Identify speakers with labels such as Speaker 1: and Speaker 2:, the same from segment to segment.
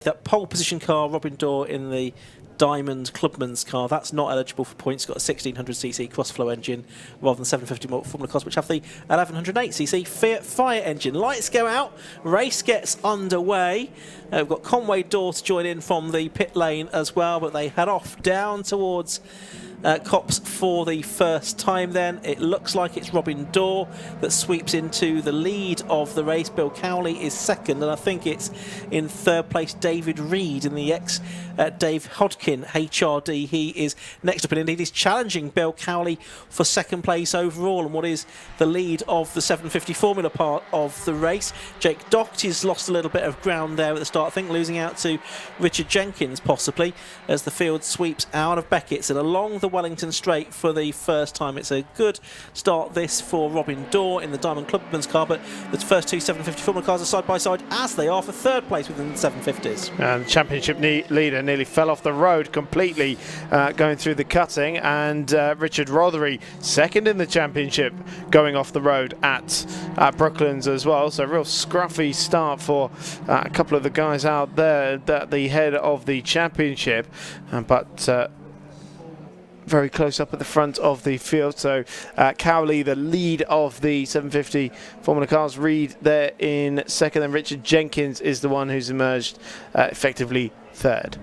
Speaker 1: That pole position car, Robin Dorr in the Diamond Clubman's car, that's not eligible for points. It's got a 1600cc cross-flow engine rather than 750 Formula cars, which have the 1108cc Fiat Fire engine. Lights go out, race gets underway. We've got Conway Dorr to join in from the pit lane as well, but they head off down towards Copse for the first time then. It looks like it's Robin Dorr that sweeps into the lead of the race. Bill Cowley is second, and I think it's in third place David Reed in the Dave Hodkin HRD. He is next up, and indeed he's challenging Bill Cowley for second place overall and what is the lead of the 750 Formula part of the race. Jake Doherty's lost a little bit of ground there at the start, I think, losing out to Richard Jenkins possibly as the field sweeps out of Beckett's and along the Wellington Straight for the first time. It's a good start this for Robin Dorr in the Diamond Clubman's car, but the first two 750 Formula cars are side by side as they are for third place within the 750s.
Speaker 2: And the championship leader nearly fell off the road completely going through the cutting, and Richard Rothery second in the championship going off the road at Brooklands as well. So a real scruffy start for a couple of the guys out there at the head of the championship, but very close up at the front of the field. So Cowley, the lead of the 750 Formula cars, Reed there in second, and Richard Jenkins is the one who's emerged effectively third.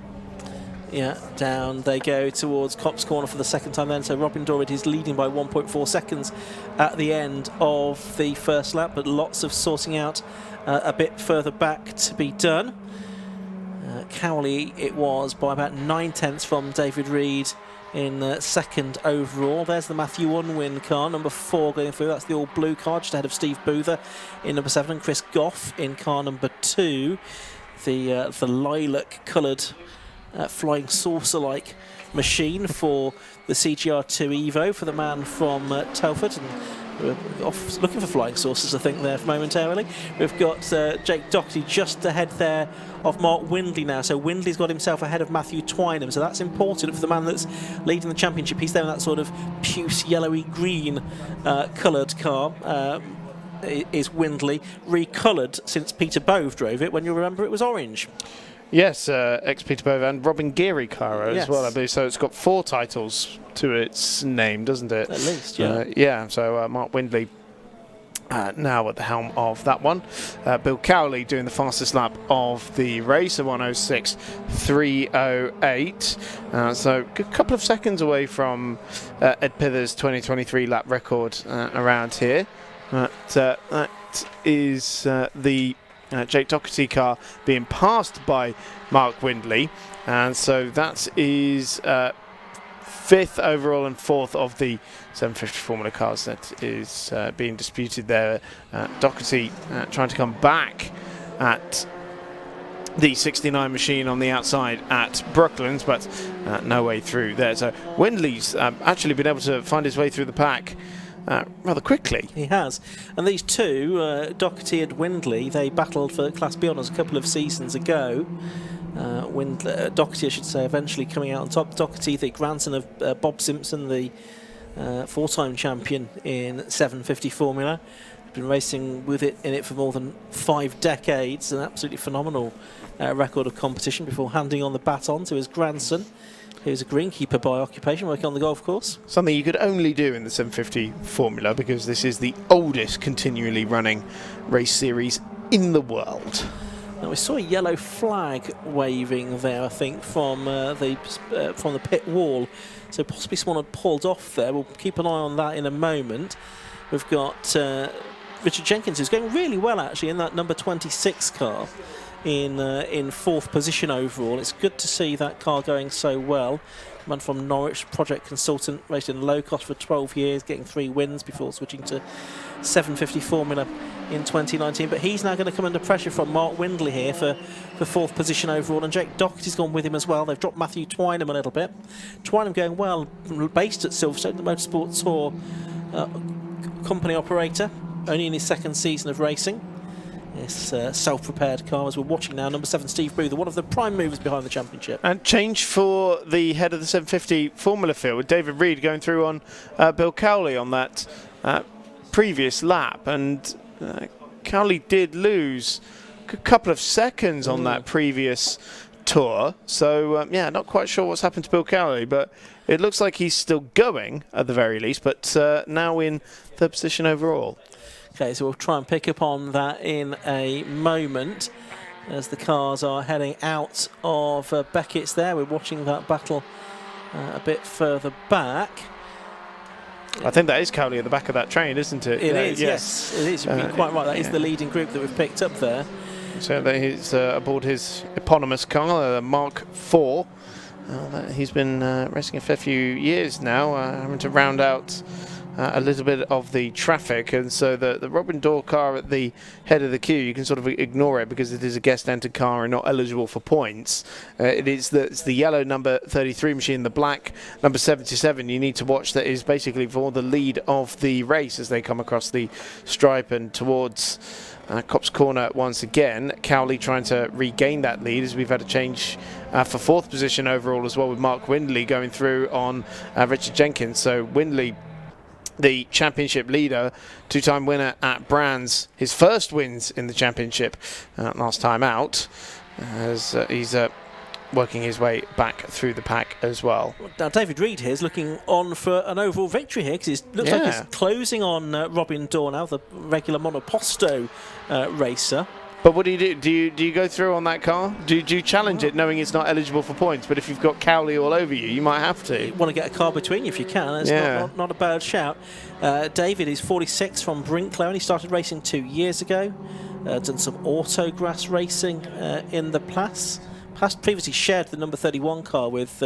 Speaker 1: Yeah, down they go towards Copse Corner for the second time then. So Robin Dorr is leading by 1.4 seconds at the end of the first lap, but lots of sorting out a bit further back to be done. Cowley, it was by about 9 tenths from David Reed in second overall. There's the Matthew Unwin car, number 4 going through. That's the all blue car, just ahead of Steve Boother in number 7, and Chris Goff in car number 2. The lilac coloured flying saucer-like machine for the CGR2 Evo for the man from Telford. And we're off looking for flying saucers, I think, there momentarily. We've got Jake Doherty just ahead there of Mark Windley now. So Windley's got himself ahead of Matthew Twynham. So that's important for the man that's leading the championship. He's there in that sort of puce yellowy green coloured car. Is Windley, recoloured since Peter Bove drove it. When you remember, it was orange.
Speaker 2: Yes, ex-Peter Bove and Robin Geary car as well, I believe. So it's got 4 titles to its name, doesn't it?
Speaker 1: At least, yeah.
Speaker 2: Yeah, so Mark Windley now at the helm of that one. Bill Cowley doing the fastest lap of the race, a 1:06.308. So a couple of seconds away from Ed Pither's 2023 lap record around here. That is the Jake Doherty car being passed by Mark Windley, and so that is 5th overall and 4th of the 750 Formula cars that is being disputed there. Doherty trying to come back at the 69 machine on the outside at Brooklands, but no way through there. So Windley's actually been able to find his way through the pack rather quickly.
Speaker 1: He has. And these two, Doherty and Windley, they battled for Class B honours a couple of seasons ago. Doherty, I should say, eventually coming out on top. Doherty, the grandson of Bob Simpson, the 4-time champion in 750 Formula. Been racing with it in it for more than 5 decades. An absolutely phenomenal record of competition before handing on the baton to his grandson, who's a greenkeeper by occupation, working on the golf course.
Speaker 2: Something you could only do in the 750 Formula, because this is the oldest continually running race series in the world.
Speaker 1: Now we saw a yellow flag waving there, I think, from the pit wall. So possibly someone had pulled off there. We'll keep an eye on that in a moment. We've got Richard Jenkins, who's going really well actually in that number 26 car. In 4th position overall. It's good to see that car going so well. Man from Norwich, project consultant, raced in low cost for 12 years, getting 3 wins before switching to 750 Formula in 2019. But he's now going to come under pressure from Mark Windley here for 4th position overall, and Jake Doherty's gone with him as well. They've dropped Matthew Twynham a little bit. Twynham going well, based at Silverstone, the Motorsport Tour company operator, only in his 2nd season of racing. This self-prepared car, as we're watching now, number 7 Steve Boother, one of the prime movers behind the championship. And
Speaker 2: change for the head of the 750 Formula field, with David Reed going through on Bill Cowley on that previous lap, and Cowley did lose good couple of seconds on that previous tour. So, yeah, not quite sure what's happened to Bill Cowley, but it looks like he's still going at the very least, but now in third position overall.
Speaker 1: Okay, so we'll try and pick up on that in a moment as the cars are heading out of Beckett's there. We're watching that battle a bit further back.
Speaker 2: I think that is Cowley at the back of that train, isn't it?
Speaker 1: It is, yes. It is. You're quite right. That is the leading group that we've picked up there.
Speaker 2: So he's aboard his eponymous car, the Mark IV. He's been racing a fair few years now, having to round out a little bit of the traffic, and so the Robin Dorr car at the head of the queue, you can sort of ignore it because it is a guest entered car and not eligible for points. It's the yellow number 33 machine, the black number 77 you need to watch, that is basically for the lead of the race as they come across the stripe and towards Copse Corner once again. Cowley trying to regain that lead as we've had a change for fourth position overall as well, with Mark Windley going through on Richard Jenkins. So Windley, the championship leader, two-time winner at Brands, his first wins in the championship last time out, as he's working his way back through the pack as well.
Speaker 1: Now David Reed here is looking on for an overall victory here, because it looks like he's closing on Robin Dorr now, the regular monoposto racer.
Speaker 2: But what do you do? Do you go through on that car? Do you challenge it knowing it's not eligible for points? But if you've got Cowley all over you, you might have to.
Speaker 1: You want to get a car between you if you can. It's not a bad shout. David is 46 from Brinklow, and he started racing 2 years ago. Done some autograss racing in the Plas. Previously shared the number 31 car with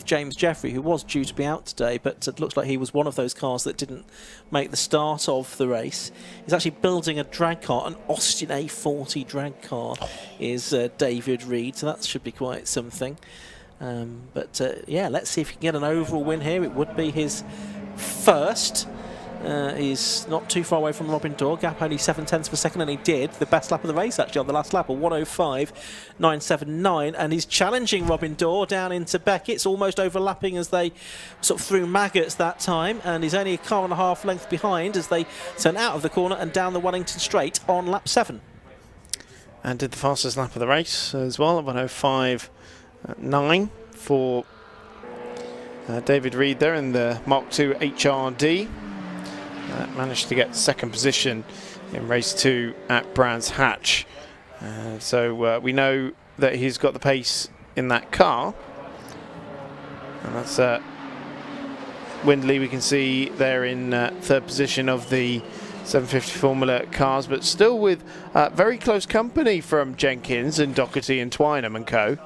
Speaker 1: James Jeffrey, who was due to be out today, but it looks like he was one of those cars that didn't make the start of the race. He's actually building a drag car, an Austin A40 drag car is David Reed, so that should be quite something. Yeah, let's see if he can get an overall win here. It would be his first. He's not too far away from Robin Dorr, gap only 7/10 of a second, and he did the best lap of the race actually on the last lap, a 1:05.979, and he's challenging Robin Dorr down into Beckett's, almost overlapping as they sort of threw maggots that time, and he's only a car and a half length behind as they turn out of the corner and down the Wellington straight on lap 7.
Speaker 2: And did the fastest lap of the race as well, at 1:05.9 for David Reed there in the Mark II HRD. Managed to get second position in race 2 at Brands Hatch. So we know that he's got the pace in that car. And that's Windley, we can see there in third position of the 750 Formula cars, but still with very close company from Jenkins and Doherty and Twynham and co.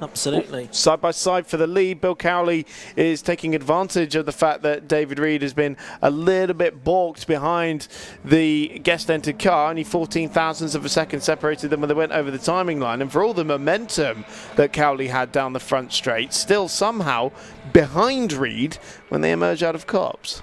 Speaker 1: Absolutely.
Speaker 2: Side by side for the lead. Bill Cowley is taking advantage of the fact that David Reed has been a little bit balked behind the guest entered car. Only 14 thousandths of a second separated them when they went over the timing line. And for all the momentum that Cowley had down the front straight, still somehow behind Reed when they emerge out of Copse.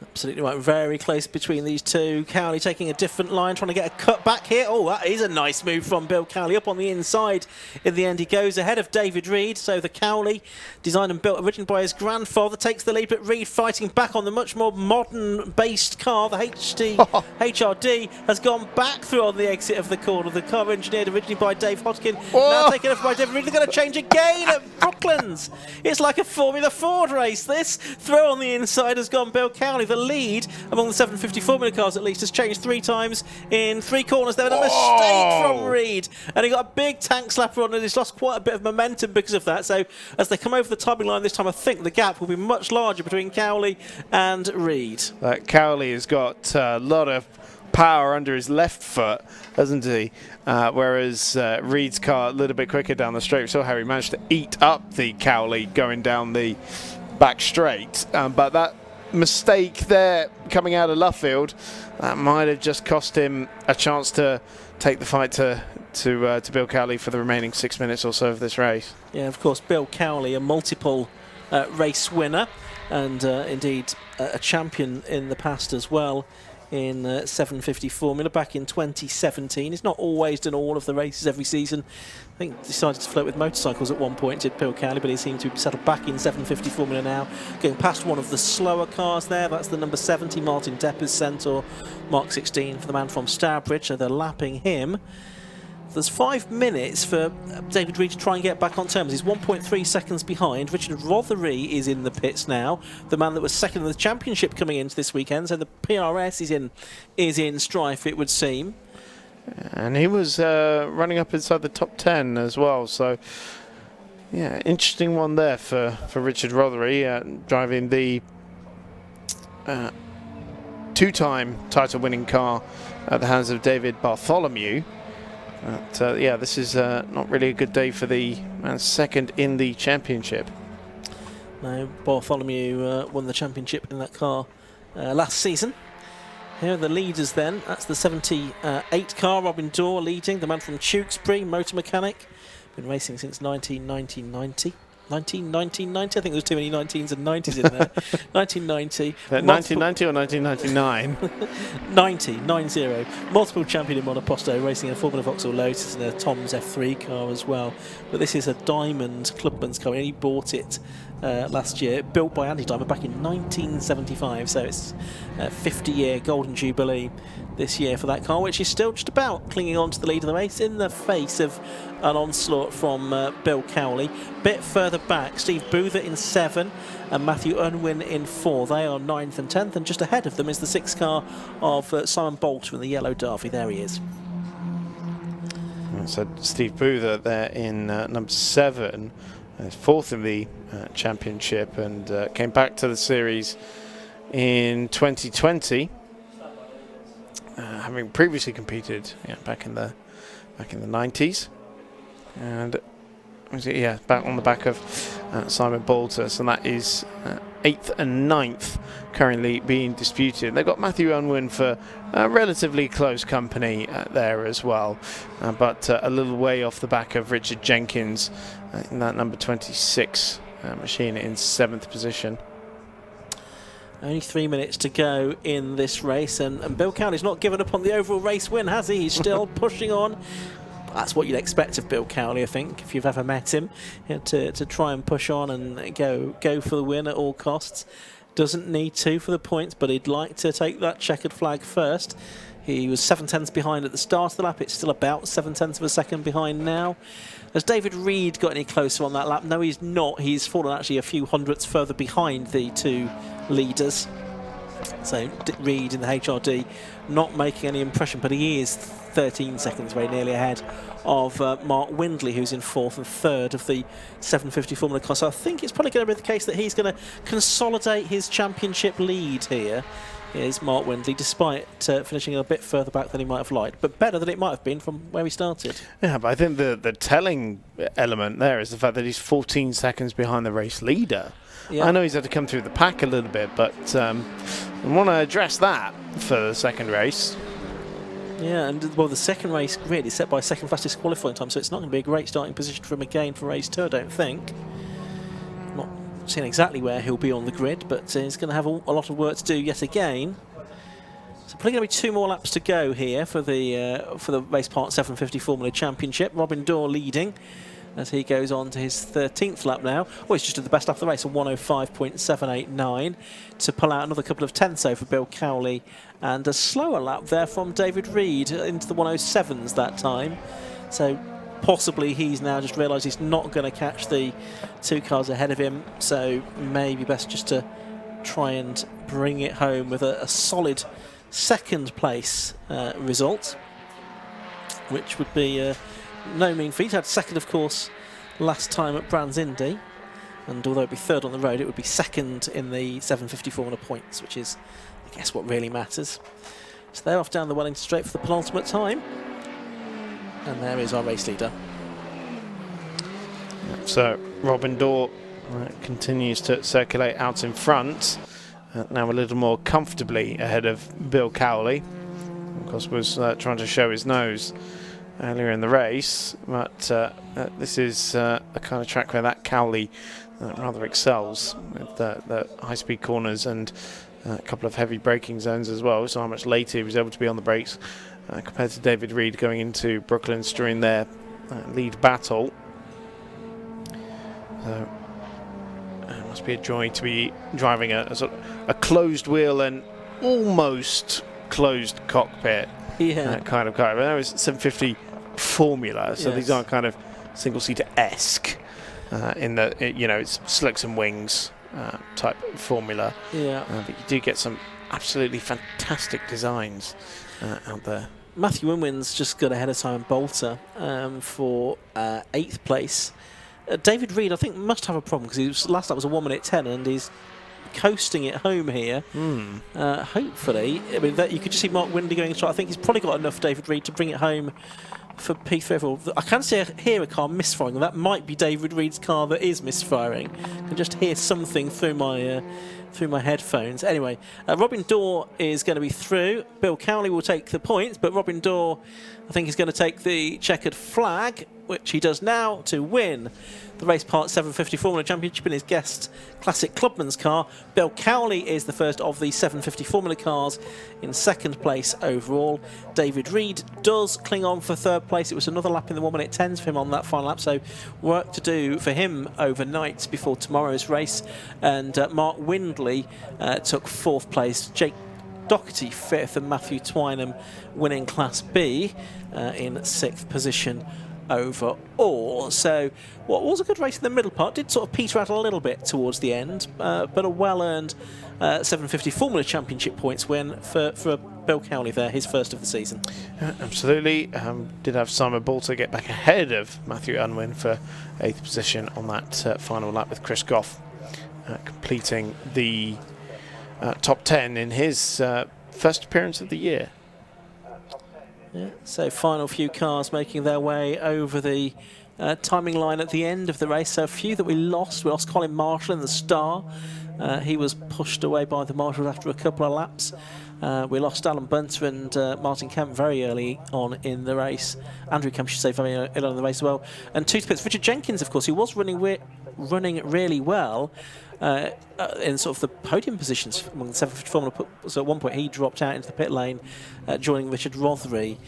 Speaker 1: Absolutely right, very close between these two. Cowley taking a different line, trying to get a cut back here. Oh, that is a nice move from Bill Cowley up on the inside. In the end, he goes ahead of David Reed. So the Cowley, designed and built originally by his grandfather, takes the lead, but Reed fighting back on the much more modern-based car. The HRD has gone back through on the exit of the corner. The car engineered originally by Dave Hodkin, now taken over by David Reed. They're going to change again at Brooklands. It's like a Formula Ford race, this. Throw on the inside has gone Bill Cowley. The lead among the 750 Formula cars at least has changed 3 times in 3 corners. There was a mistake from Reed, and he got a big tank slapper on, and he's lost quite a bit of momentum because of that. So as they come over the timing line this time, I think the gap will be much larger between Cowley and Reed.
Speaker 2: Cowley has got a lot of power under his left foot, hasn't he? Whereas Reed's car a little bit quicker down the straight. We saw how he managed to eat up the Cowley going down the back straight, but that mistake there coming out of Luffield, that might have just cost him a chance to take the fight to Bill Cowley for the remaining 6 minutes or so of this race.
Speaker 1: Yeah, of course, Bill Cowley, a multiple race winner and indeed a champion in the past as well in 750 Formula back in 2017. He's not always done all of the races every season. I think decided to float with motorcycles at one point, did Bill Cowley, but he seemed to be settled back in 750 Formula now. Going past one of the slower cars there, that's the number 70, Martin Depper's Centaur, Mark 16 for the man from Stourbridge, so they're lapping him. There's 5 minutes for David Reed to try and get back on terms. He's 1.3 seconds behind. Richard Rothery is in the pits now, the man that was second in the championship coming into this weekend, so the PRS is in strife, it would seem.
Speaker 2: And he was running up inside the top 10 as well, so yeah, interesting one there for Richard Rothery, driving the two-time title-winning car at the hands of David Bartholomew. But yeah, this is not really a good day for the man second in the championship.
Speaker 1: No, Bartholomew won the championship in that car last season. Here are the leaders then. That's the 78 car, Robin Dorr leading, the man from Tewkesbury, motor mechanic. Been racing since 1990. I think there was too many 19s and 90s in there. 1990.
Speaker 2: 1990 or 1999?
Speaker 1: 90. Multiple champion in Monoposto, racing in a Formula Vauxhall Lotus and a Tom's F3 car as well. But this is a Diamond Clubman's car. He bought it last year, built by Andy Diamond back in 1975. So it's a 50-year Golden Jubilee this year for that car, which is still just about clinging on to the lead of the race in the face of an onslaught from Bill Cowley. Bit further back, Steve Boother in 7 and Matthew Unwin in 4. They are 9th and 10th, and just ahead of them is the 6 car of Simon Bolter in the yellow Derby. There he is.
Speaker 2: So Steve Boother there in number 7, 4th in the championship, and came back to the series in 2020. Having previously competed back in the 90s, and back on the back of Simon Bolter, so that is 8th and 9th currently being disputed. They've got Matthew Unwin for relatively close company there as well, but a little way off the back of Richard Jenkins in that number 26 machine in 7th position.
Speaker 1: Only 3 minutes to go in this race, and Bill Cowley's not given up on the overall race win, has he? He's still pushing on. That's what you'd expect of Bill Cowley, I think, if you've ever met him, to try and push on and go for the win at all costs. Doesn't need to for the points, but he'd like to take that checkered flag first. He was 7/10 behind at the start of the lap. It's still about 7/10 of a second behind now. Has David Reed got any closer on that lap? No, he's not. He's fallen actually a few hundredths further behind the two leaders. So Reed in the HRD not making any impression, but he is 13 seconds very nearly ahead of Mark Windley, who's in 4th and 3rd of the 750 Formula car. So I think it's probably going to be the case that he's going to consolidate his championship lead here. Is Mark Windley, despite finishing a bit further back than he might have liked, but better than it might have been from where he started.
Speaker 2: Yeah, but I think the telling element there is the fact that he's 14 seconds behind the race leader. Yeah. I know he's had to come through the pack a little bit, but I want to address that for the second race.
Speaker 1: Yeah, and well, the second race grid is set by second fastest qualifying time, so it's not going to be a great starting position for him again for race 2, I don't think. Not seeing exactly where he'll be on the grid, but he's going to have a lot of work to do yet again. So probably going to be 2 more laps to go here for the Raceparts 750 Formula Championship. Robin Dorr leading as he goes on to his 13th lap now. Well, he's just did the best lap of the race, a 105.789, to pull out another couple of tenths over Bill Cowley, and a slower lap there from David Reed into the 107s that time. So possibly he's now just realised he's not going to catch the 2 cars ahead of him, so maybe best just to try and bring it home with a solid second place result, which would be no mean feat. He had second, of course, last time at Brands Indy, and although it'd be 3rd on the road, it would be 2nd in the 750 Formula points, which is, I guess, what really matters. So they're off down the Wellington Straight for the penultimate time, and there is our race leader.
Speaker 2: So Robin Dorr continues to circulate out in front, now a little more comfortably ahead of Bill Cowley. Of course, was trying to show his nose earlier in the race, but this is a kind of track where that Cowley rather excels with the high-speed corners and a couple of heavy braking zones as well, so how much later he was able to be on the brakes compared to David Reed going into Brooklands during their lead battle. So it must be a joy to be driving a sort of a closed wheel and almost closed cockpit kind of car. But that was 750 Formula, so these aren't kind of single-seater-esque in the it's slicks and wings type Formula. But you do get some absolutely fantastic designs out there.
Speaker 1: Matthew Unwin's just got ahead of Simon Bolter for 8th place. David Reed, I think, must have a problem because last lap was a 1:10 and he's coasting it home here. Hopefully, I mean, you could just see Mark Windley going straight. I think he's probably got enough, David Reed, to bring it home for P3 overall. I can hear a car misfiring, and that might be David Reed's car that is misfiring. I can just hear something through my headphones. Anyway, Robin Dorr is going to be through. Bill Cowley will take the points, but Robin Dorr, I think, is going to take the checkered flag, which he does now to win the Raceparts 750 Formula Championship in his guest Classic Clubman's car. Bill Cowley is the first of the 750 Formula cars in 2nd place overall. David Reed does cling on for 3rd place. It was another lap in the 1:10s for him on that final lap, so work to do for him overnight before tomorrow's race. And Mark Windley took 4th place. Jake Doherty 5th, and Matthew Twynham winning Class B in 6th position overall. So what was a good race in the middle part, did sort of peter out a little bit towards the end, but a well-earned 750 Formula Championship points win for Bill Cowley there, his first of the season.
Speaker 2: Absolutely. Did have Simon Bolter get back ahead of Matthew Unwin for 8th position on that final lap, with Chris Goff completing the top 10 in his first appearance of the year.
Speaker 1: So final few cars making their way over the timing line at the end of the race. So a few that we lost. We lost Colin Marshall in the Star. He was pushed away by the Marshals after a couple of laps. We lost Alan Bunter and Martin Kemp very early on in the race. Andrew Kemp, should say, very early on in the race as well. And 2 to pits. Richard Jenkins, of course, he was running really well in sort of the podium positions among the 750 Formula. So at one point he dropped out into the pit lane, joining Richard Rothery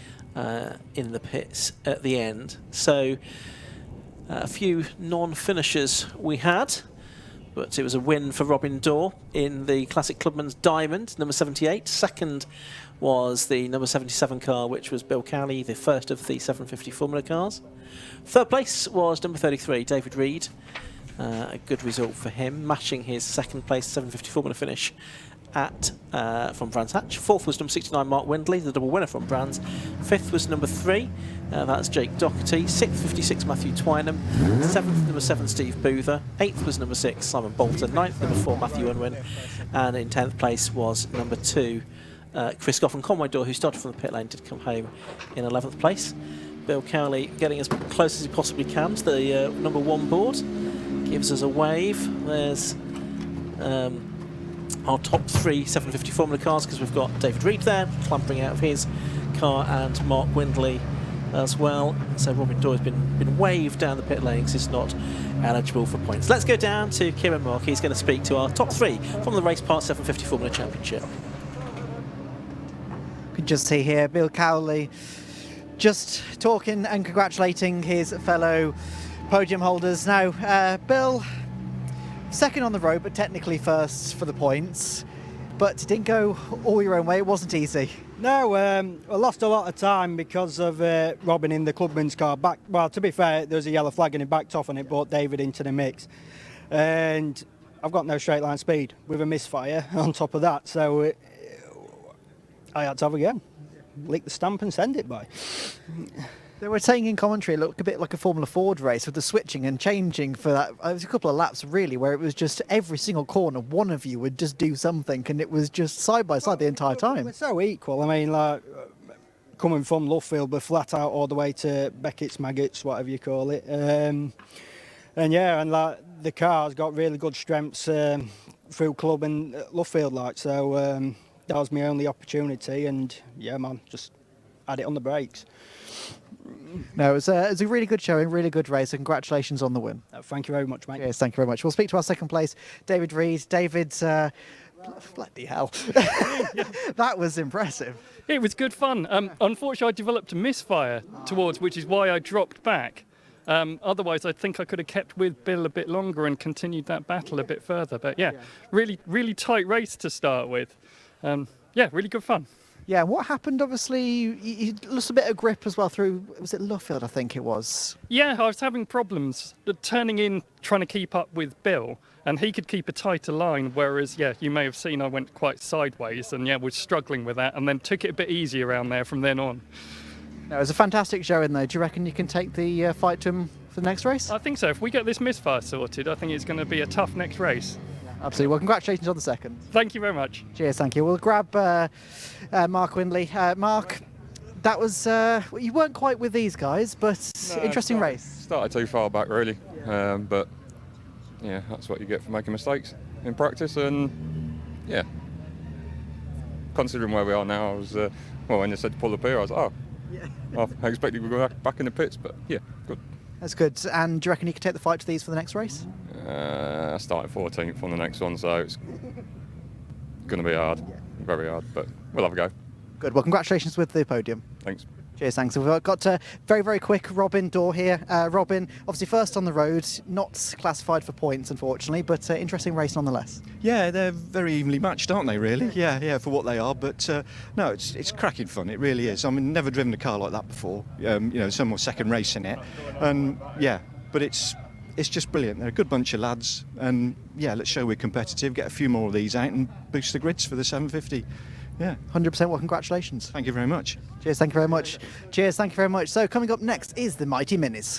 Speaker 1: in the pits at the end. So a few non-finishers we had, but it was a win for Robin Dorr in the Classic Clubman's Diamond, number 78. Second was the number 77 car, which was Bill Cowley, the first of the 750 Formula cars. 3rd place was number 33, David Reed. A good result for him, matching his 2nd place 750 Formula finish from Brands Hatch. 4th was number 69, Mark Windley, the double winner from Brands. 5th was number 3, that's Jake Doherty. 6th, 56, Matthew Twynham. 7th, number 7, Steve Boother. 8th was number 6, Simon Bolter. 9th, number 4, Matthew Unwin. And in 10th place was number 2, Chris Goff. And Conway Dorr, who started from the pit lane, did come home in 11th place. Bill Cowley getting as close as he possibly can to the number 1 board. Gives us a wave. There's our top 3 750 Formula cars, because we've got David Reed there, clambering out of his car, and Mark Windley as well. So Robin Dorr has been waved down the pit lane because he's not eligible for points. Let's go down to Kieran Mark. He's going to speak to our top 3 from the Raceparts 750 Formula Championship.
Speaker 3: You can just see here Bill Cowley just talking and congratulating his fellow podium holders. Now, Bill, 2nd on the road, but technically 1st for the points. But it didn't go all your own way. It wasn't easy.
Speaker 4: No, I lost a lot of time because of Robin in the Clubman's car. Well, to be fair, there was a yellow flag and he backed off and it brought David into the mix. And I've got no straight line speed with a misfire on top of that. So I had to have a go. Lick the stamp and send it by.
Speaker 3: They were saying in commentary it looked a bit like a Formula Ford race with the switching and changing for that. It was a couple of laps really where it was just every single corner one of you would just do something, and it was just side by side the entire time.
Speaker 4: We're so equal. I mean, like coming from Luffield, but flat out all the way to Beckett's, Maggots, whatever you call it. And yeah, and like the car's got really good strengths through club and Luffield, like so. That was my only opportunity, and yeah, man, just had it on the brakes.
Speaker 3: No, it was a really good showing, really good race, and congratulations on the win.
Speaker 4: Thank you very much, mate.
Speaker 3: Yes, thank you very much. We'll speak to our 2nd place, David Reed. David, Bloody hell. That was impressive.
Speaker 5: It was good fun. Unfortunately, I developed a misfire towards, which is why I dropped back. Otherwise, I think I could have kept with Bill a bit longer and continued that battle a bit further. But yeah, really tight race to start with. Yeah, really good fun.
Speaker 3: Yeah, what happened? Obviously, you lost a bit of grip as well through, was it Luffield, I think it was?
Speaker 5: Yeah, I was having problems turning in, trying to keep up with Bill, and he could keep a tighter line, whereas, yeah, you may have seen I went quite sideways and, yeah, was struggling with that, and then took it a bit easier around there from then on.
Speaker 3: No, it was a fantastic show in there. Do you reckon you can take the fight to him for the next race?
Speaker 5: I think so. If we get this misfire sorted, I think it's going to be a tough next race.
Speaker 3: Absolutely. Well, congratulations on the second.
Speaker 5: Thank you very much.
Speaker 3: Cheers, thank you. We'll grab Mark Windley. Mark, that was, you weren't quite with these guys, but interesting race.
Speaker 6: Started too far back, really. But, yeah, that's what you get for making mistakes in practice. And, yeah, considering where we are now, I was, when you said pull up here, I was like, I expected we would go back in the pits, but, yeah, good.
Speaker 3: That's good. And do you reckon you could take the fight to these for the next race?
Speaker 6: I started 14th on the next one, so it's going to be hard, very hard, but we'll have a go.
Speaker 3: Good. Well, congratulations with the podium.
Speaker 6: Thanks.
Speaker 3: Cheers, thanks. We've got very quick Robin Dorr here. Robin, obviously first on the road, not classified for points, unfortunately, but interesting race nonetheless.
Speaker 7: Yeah, they're very evenly matched, aren't they, really? Yeah, for what they are. But no, it's cracking fun. It really is. I mean, never driven a car like that before. Some more second race in it. And yeah, but it's just brilliant. They're a good bunch of lads. And yeah, let's show we're competitive, get a few more of these out and boost the grids for the 750. Yeah.
Speaker 3: 100%. Well, congratulations.
Speaker 7: Thank you very much.
Speaker 3: Cheers, thank you very much. Cheers, thank you very much. So coming up next is the Mighty Minis.